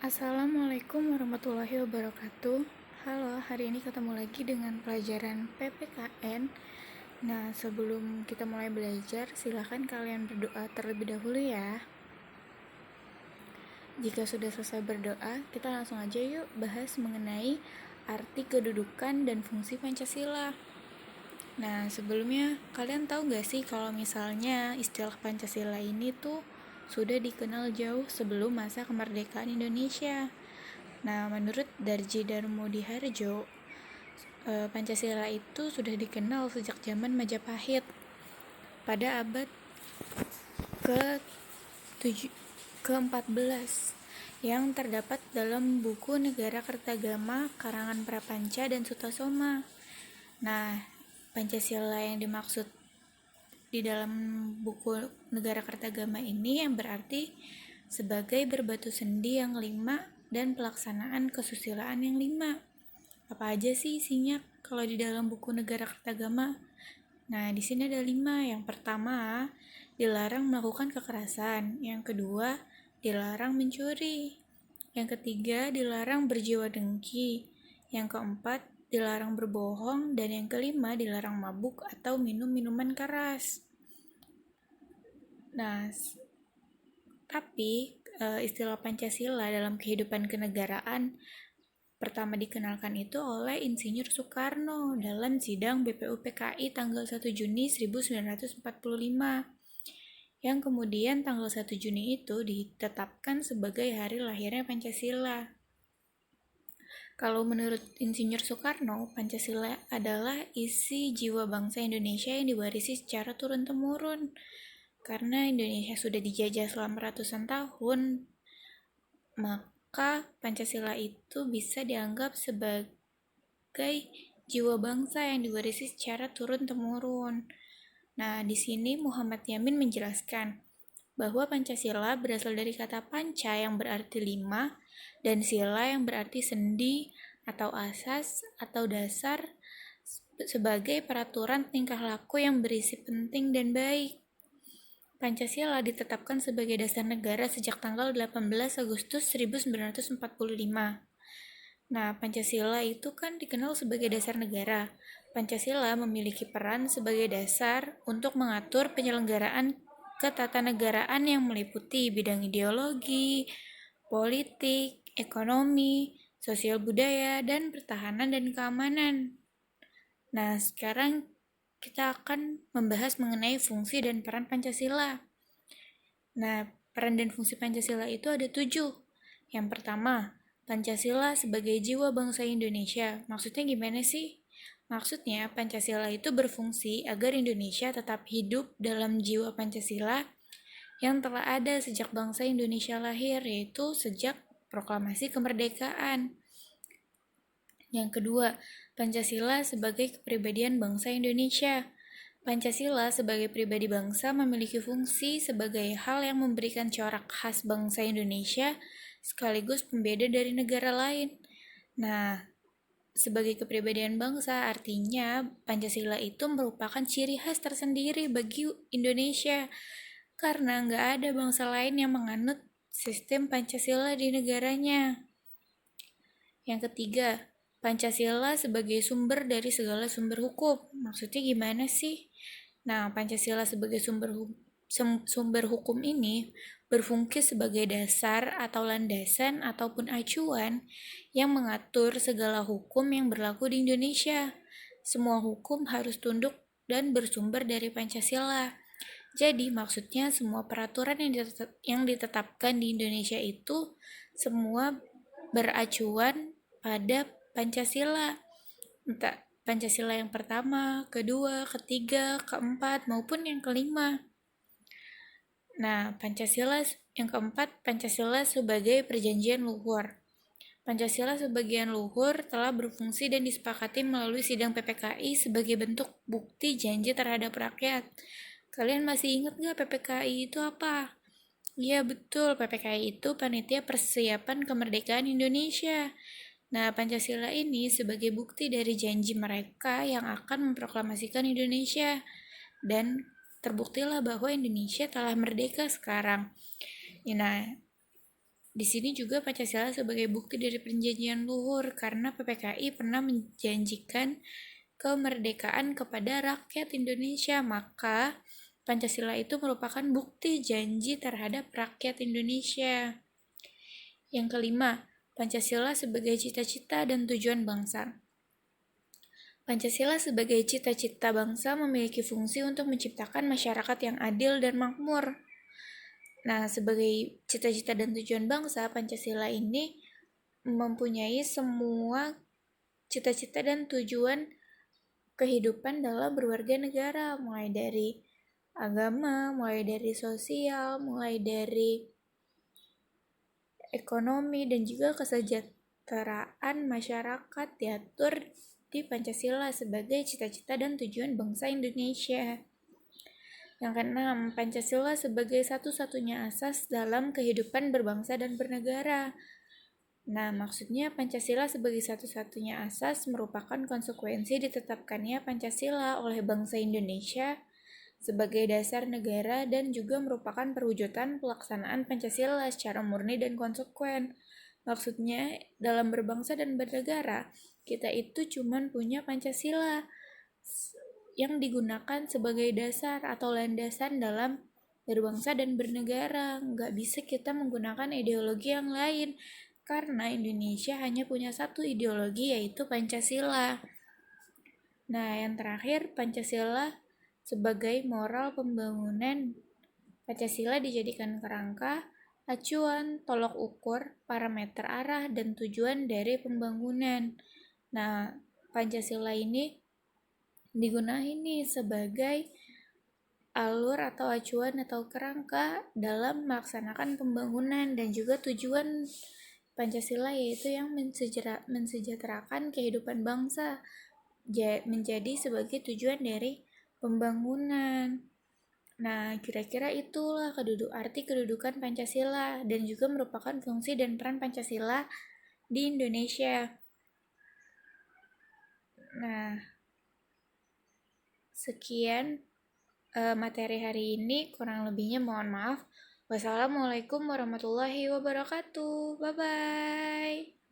Assalamualaikum warahmatullahi wabarakatuh. Halo, hari ini ketemu lagi dengan pelajaran PPKN. Nah, sebelum kita mulai belajar, silahkan kalian berdoa terlebih dahulu ya. Jika sudah selesai berdoa, kita langsung aja yuk bahas mengenai arti kedudukan dan fungsi Pancasila. Nah, sebelumnya kalian tahu gak sih kalau misalnya istilah Pancasila ini tuh sudah dikenal jauh sebelum masa kemerdekaan Indonesia. Nah, menurut Darji Darmodiharjo, Pancasila itu sudah dikenal sejak zaman Majapahit pada abad ke-14 yang terdapat dalam buku Negara Kertagama karangan Prapanca dan Sutasoma. Nah, Pancasila yang dimaksud di dalam buku Negara Kertagama ini yang berarti sebagai berbatu sendi yang 5 dan pelaksanaan kesusilaan yang 5. Apa aja sih isinya kalau di dalam buku Negara Kertagama? Nah, di sini ada 5. Yang pertama, dilarang melakukan kekerasan. Yang kedua, dilarang mencuri. Yang ketiga, dilarang berjiwa dengki. Yang keempat, dilarang berbohong. Dan yang kelima, dilarang mabuk atau minum minuman keras. Nah, tapi istilah Pancasila dalam kehidupan kenegaraan pertama dikenalkan itu oleh Insinyur Soekarno dalam sidang BPUPKI tanggal 1 Juni 1945 yang kemudian tanggal 1 Juni itu ditetapkan sebagai hari lahirnya Pancasila. Kalau menurut Insinyur Soekarno, Pancasila adalah isi jiwa bangsa Indonesia yang diwarisi secara turun-temurun. Karena Indonesia sudah dijajah selama ratusan tahun, maka Pancasila itu bisa dianggap sebagai jiwa bangsa yang diwarisi secara turun-temurun. Nah, di sini Muhammad Yamin menjelaskan bahwa Pancasila berasal dari kata panca yang berarti 5 dan sila yang berarti sendi atau asas atau dasar sebagai peraturan tingkah laku yang berisi penting dan baik. Pancasila ditetapkan sebagai dasar negara sejak tanggal 18 Agustus 1945. Nah, Pancasila itu kan dikenal sebagai dasar negara. Pancasila memiliki peran sebagai dasar untuk mengatur penyelenggaraan ketatanegaraan yang meliputi bidang ideologi, politik, ekonomi, sosial budaya, dan pertahanan dan keamanan. Nah, sekarang kita akan membahas mengenai fungsi dan peran Pancasila. Nah, peran dan fungsi Pancasila itu ada 7. Yang pertama, Pancasila sebagai jiwa bangsa Indonesia. Maksudnya gimana sih? Maksudnya, Pancasila itu berfungsi agar Indonesia tetap hidup dalam jiwa Pancasila yang telah ada sejak bangsa Indonesia lahir, yaitu sejak proklamasi kemerdekaan. Yang kedua, Pancasila sebagai kepribadian bangsa Indonesia. Pancasila sebagai pribadi bangsa memiliki fungsi sebagai hal yang memberikan corak khas bangsa Indonesia sekaligus pembeda dari negara lain. Nah, sebagai kepribadian bangsa artinya Pancasila itu merupakan ciri khas tersendiri bagi Indonesia karena nggak ada bangsa lain yang menganut sistem Pancasila di negaranya. Yang ketiga, Pancasila sebagai sumber dari segala sumber hukum. Maksudnya gimana sih? Nah, Pancasila sebagai sumber hukum ini berfungsi sebagai dasar atau landasan ataupun acuan yang mengatur segala hukum yang berlaku di Indonesia. Semua hukum harus tunduk dan bersumber dari Pancasila. Jadi maksudnya semua peraturan yang ditetapkan di Indonesia itu semua beracuan pada Pancasila. Entah Pancasila yang pertama, kedua, ketiga, keempat, maupun yang kelima. Nah, Pancasila yang keempat, Pancasila sebagai perjanjian luhur. Pancasila sebagian luhur telah berfungsi dan disepakati melalui sidang PPKI sebagai bentuk bukti janji terhadap rakyat. Kalian masih ingat gak PPKI itu apa? Iya betul, PPKI itu Panitia Persiapan Kemerdekaan Indonesia. Nah, Pancasila ini sebagai bukti dari janji mereka yang akan memproklamasikan Indonesia. Dan terbuktilah bahwa Indonesia telah merdeka sekarang. Nah, Di sini juga Pancasila sebagai bukti dari perjanjian luhur karena PPKI pernah menjanjikan kemerdekaan kepada rakyat Indonesia, maka Pancasila itu merupakan bukti janji terhadap rakyat Indonesia. Yang kelima, Pancasila sebagai cita-cita dan tujuan bangsa. Pancasila sebagai cita-cita bangsa memiliki fungsi untuk menciptakan masyarakat yang adil dan makmur. Nah, sebagai cita-cita dan tujuan bangsa, Pancasila ini mempunyai semua cita-cita dan tujuan kehidupan dalam berwarga negara, mulai dari agama, mulai dari sosial, mulai dari ekonomi, dan juga kesejahteraan masyarakat diatur di Pancasila sebagai cita-cita dan tujuan bangsa Indonesia. Yang keenam, Pancasila sebagai satu-satunya asas dalam kehidupan berbangsa dan bernegara. Nah, maksudnya Pancasila sebagai satu-satunya asas merupakan konsekuensi ditetapkannya Pancasila oleh bangsa Indonesia sebagai dasar negara dan juga merupakan perwujudan pelaksanaan Pancasila secara murni dan konsekuen. Maksudnya, dalam berbangsa dan bernegara, kita itu cuman punya Pancasila yang digunakan sebagai dasar atau landasan dalam berbangsa dan bernegara. Nggak bisa kita menggunakan ideologi yang lain, karena Indonesia hanya punya satu ideologi, yaitu Pancasila. Nah, yang terakhir, Pancasila sebagai moral pembangunan. Pancasila dijadikan kerangka, acuan, tolok ukur, parameter arah, dan tujuan dari pembangunan. Nah, Pancasila ini digunakan nih sebagai alur atau acuan atau kerangka dalam melaksanakan pembangunan dan juga tujuan Pancasila, yaitu yang mensejahterakan kehidupan bangsa menjadi sebagai tujuan dari pembangunan. Nah, kira-kira itulah arti kedudukan Pancasila dan juga merupakan fungsi dan peran Pancasila di Indonesia. Nah, sekian materi hari ini, kurang lebihnya mohon maaf. Wassalamualaikum warahmatullahi wabarakatuh. Bye-bye.